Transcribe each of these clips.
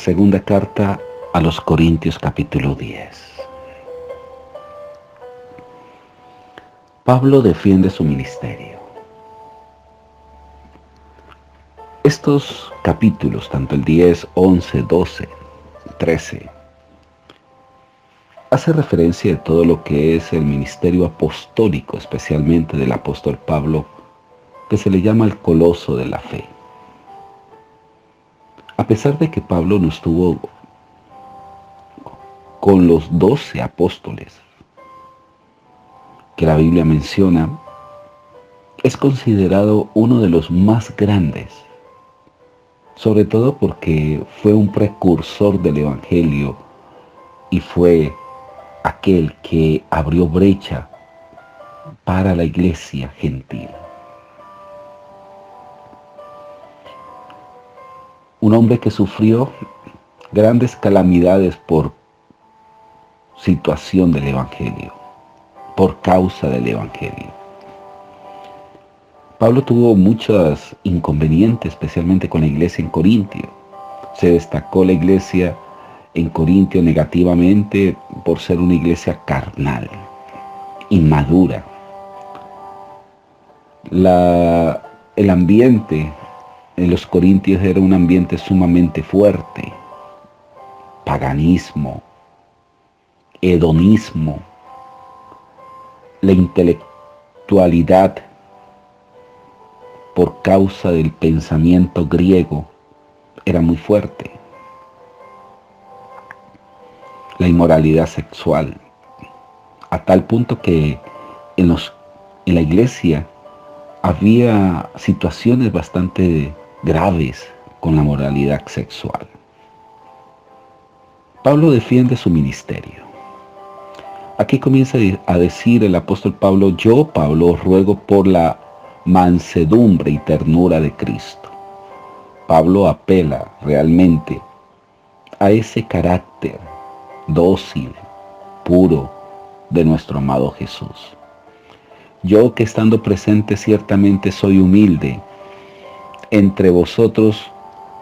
Segunda carta a los Corintios capítulo 10. Pablo defiende su ministerio. Estos capítulos, tanto el 10, 11, 12, 13, hace referencia de todo lo que es el ministerio apostólico, especialmente del apóstol Pablo, que se le llama el coloso de la fe. A pesar de que Pablo no estuvo con los 12 apóstoles que la Biblia menciona, es considerado uno de los más grandes, sobre todo porque fue un precursor del Evangelio y fue aquel que abrió brecha para la iglesia gentil. Un hombre que sufrió grandes calamidades por situación del Evangelio, por causa del Evangelio. Pablo tuvo muchos inconvenientes, especialmente con la iglesia en Corintio. Se destacó la iglesia en Corintio negativamente por ser una iglesia carnal, inmadura. El ambiente en los Corintios era un ambiente sumamente fuerte. Paganismo, hedonismo, la intelectualidad por causa del pensamiento griego era muy fuerte. La inmoralidad sexual, a tal punto que en la iglesia había situaciones bastante graves con la moralidad sexual. Pablo defiende su ministerio. Aquí comienza a decir el apóstol Pablo: yo, Pablo, ruego por la mansedumbre y ternura de Cristo. Pablo apela realmente a ese carácter dócil, puro de nuestro amado Jesús. Yo, que estando presente ciertamente soy humilde, entre vosotros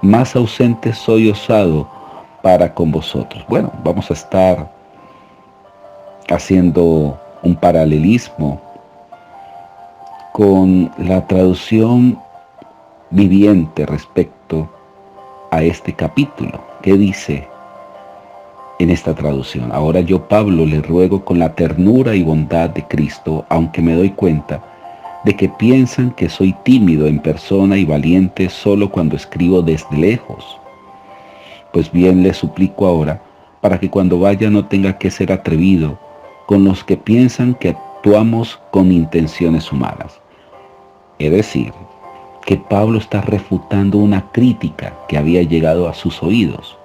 más ausente soy osado para con vosotros. Bueno, vamos a estar haciendo un paralelismo con la traducción viviente respecto a este capítulo. ¿Qué dice en esta traducción? Ahora yo, Pablo, le ruego con la ternura y bondad de Cristo, aunque me doy cuenta de que piensan que soy tímido en persona y valiente solo cuando escribo desde lejos. Pues bien, les suplico ahora, para que cuando vaya no tenga que ser atrevido con los que piensan que actuamos con intenciones humanas. Es decir, que Pablo está refutando una crítica que había llegado a sus oídos.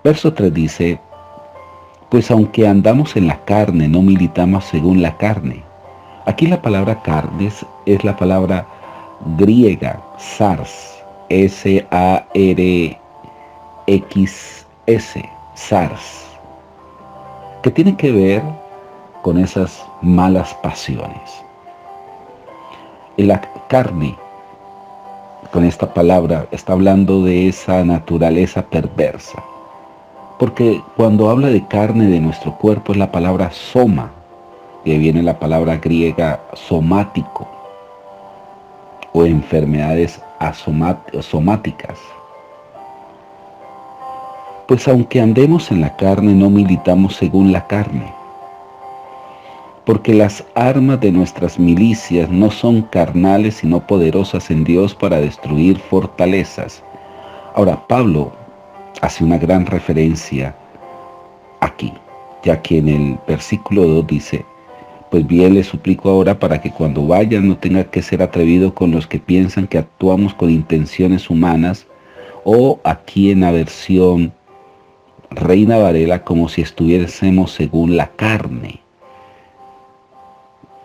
Verso 3 dice: pues aunque andamos en la carne, no militamos según la carne. Aquí la palabra carne es la palabra griega, sars, S-A-R-X-S, sars, que tiene que ver con esas malas pasiones. En la carne, con esta palabra, está hablando de esa naturaleza perversa. Porque cuando habla de carne de nuestro cuerpo es la palabra soma, que viene la palabra griega somático, o enfermedades somáticas. Pues aunque andemos en la carne, no militamos según la carne, porque las armas de nuestras milicias no son carnales, sino poderosas en Dios para destruir fortalezas. Ahora, Pablo hace una gran referencia aquí, ya que en el versículo 2 dice: pues bien, les suplico ahora para que cuando vayan no tenga que ser atrevido con los que piensan que actuamos con intenciones humanas, o aquí en la versión Reina Varela, como si estuviésemos según la carne.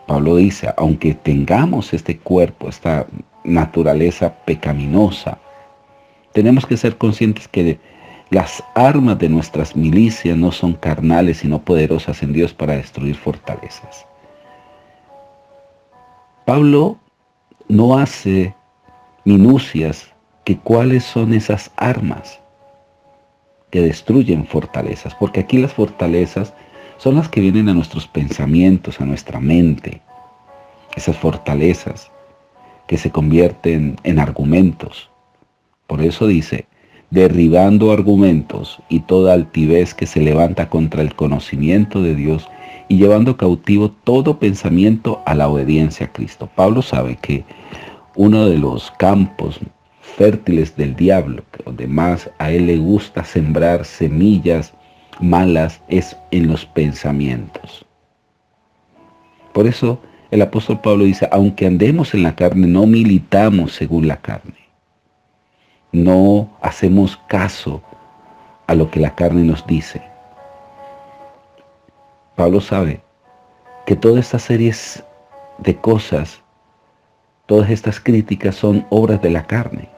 Pablo dice, aunque tengamos este cuerpo, esta naturaleza pecaminosa, tenemos que ser conscientes que las armas de nuestras milicias no son carnales, sino poderosas en Dios para destruir fortalezas. Pablo no hace minucias que cuáles son esas armas. que destruyen fortalezas, porque aquí las fortalezas son las que vienen a nuestros pensamientos, a nuestra mente, esas fortalezas que se convierten en argumentos. Por eso dice, derribando argumentos y toda altivez que se levanta contra el conocimiento de Dios y llevando cautivo todo pensamiento a la obediencia a Cristo. Pablo sabe que uno de los campos fértiles del diablo, donde más a él le gusta sembrar semillas malas, es en los pensamientos. Por eso el apóstol Pablo dice, aunque andemos en la carne, no militamos según la carne. No hacemos caso a lo que la carne nos dice. Pablo sabe que todas estas series de cosas, todas estas críticas son obras de la carne.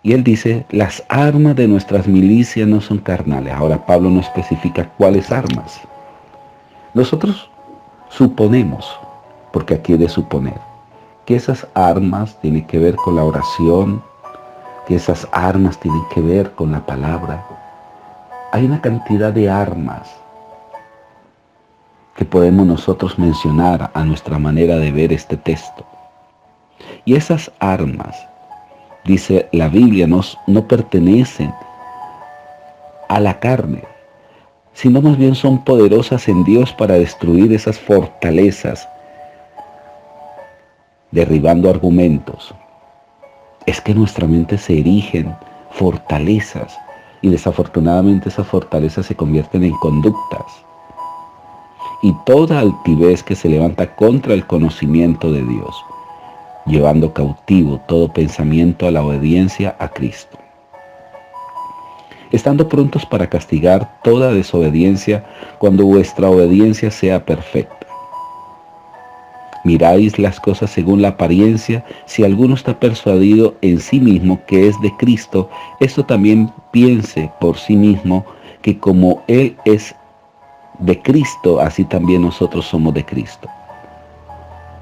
Y él dice, las armas de nuestras milicias no son carnales. Ahora Pablo no especifica cuáles armas. Nosotros suponemos, porque aquí es de suponer, que esas armas tienen que ver con la oración, que esas armas tienen que ver con la palabra. Hay una cantidad de armas que podemos nosotros mencionar a nuestra manera de ver este texto. Y esas armas, dice la Biblia, no pertenecen a la carne, sino más bien son poderosas en Dios para destruir esas fortalezas, derribando argumentos. Es que en nuestra mente se erigen fortalezas y desafortunadamente esas fortalezas se convierten en conductas. Y toda altivez que se levanta contra el conocimiento de Dios, llevando cautivo todo pensamiento a la obediencia a Cristo. Estando prontos para castigar toda desobediencia cuando vuestra obediencia sea perfecta. Miráis las cosas según la apariencia. Si alguno está persuadido en sí mismo que es de Cristo, esto también piense por sí mismo que como Él es de Cristo, así también nosotros somos de Cristo.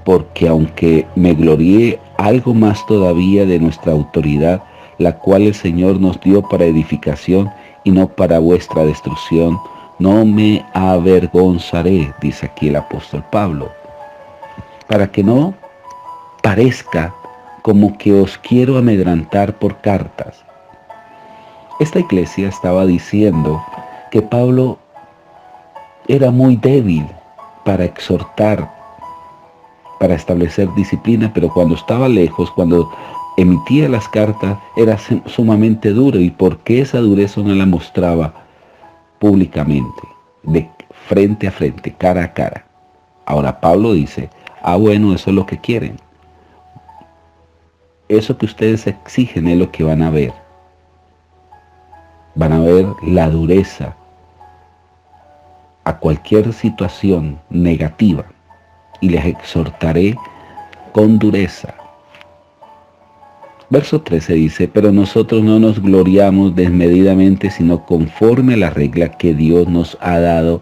Porque aunque me glorié algo más todavía de nuestra autoridad, la cual el Señor nos dio para edificación y no para vuestra destrucción, no me avergonzaré, dice aquí el apóstol Pablo, para que no parezca como que os quiero amedrentar por cartas. Esta iglesia estaba diciendo que Pablo era muy débil para exhortar, para establecer disciplina, pero cuando estaba lejos, cuando emitía las cartas, era sumamente duro. ¿Y por qué esa dureza no la mostraba públicamente, de frente a frente, cara a cara? Ahora Pablo dice, bueno, eso es lo que quieren. Eso que ustedes exigen es lo que van a ver. Van a ver la dureza a cualquier situación negativa y les exhortaré con dureza. Verso 13 dice, pero nosotros no nos gloriamos desmedidamente, sino conforme a la regla que Dios nos ha dado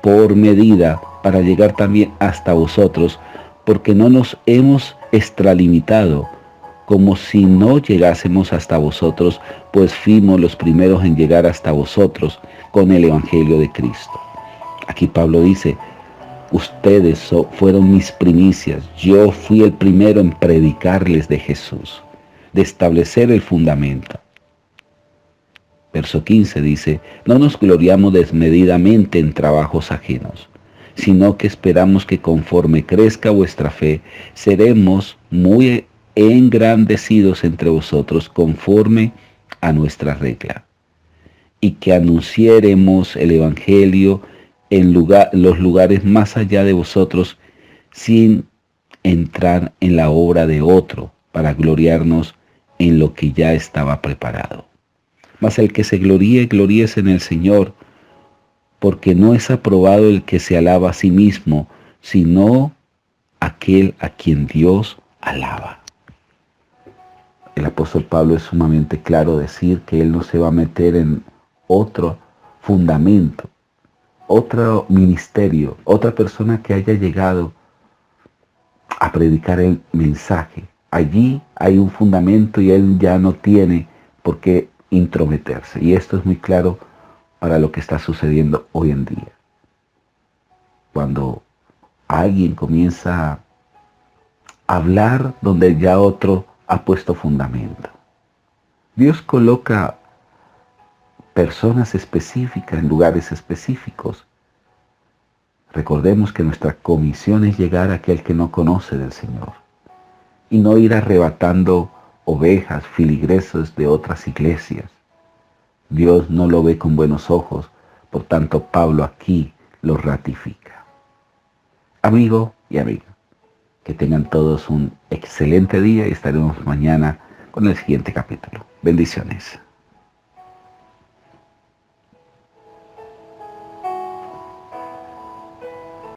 por medida para llegar también hasta vosotros, porque no nos hemos extralimitado como si no llegásemos hasta vosotros, pues fuimos los primeros en llegar hasta vosotros con el Evangelio de Cristo. Aquí Pablo dice, ustedes fueron mis primicias, yo fui el primero en predicarles de Jesús, de establecer el fundamento. Verso 15 dice, no nos gloriamos desmedidamente en trabajos ajenos, sino que esperamos que conforme crezca vuestra fe, seremos muy engrandecidos entre vosotros conforme a nuestra regla, y que anunciaremos el Evangelio en los lugares más allá de vosotros, sin entrar en la obra de otro, para gloriarnos en lo que ya estaba preparado. Mas el que se gloríe, gloríese en el Señor, porque no es aprobado el que se alaba a sí mismo, sino aquel a quien Dios alaba. El apóstol Pablo es sumamente claro decir que él no se va a meter en otro fundamento, otro ministerio, otra persona que haya llegado a predicar el mensaje. Allí hay un fundamento y él ya no tiene por qué intrometerse. Y esto es muy claro para lo que está sucediendo hoy en día. Cuando alguien comienza a hablar donde ya otro ha puesto fundamento. Dios coloca personas específicas en lugares específicos. Recordemos que nuestra comisión es llegar a aquel que no conoce del Señor y no ir arrebatando ovejas, filigreses de otras iglesias. Dios no lo ve con buenos ojos, por tanto Pablo aquí lo ratifica. Amigo y amiga, que tengan todos un excelente día y estaremos mañana con el siguiente capítulo. Bendiciones.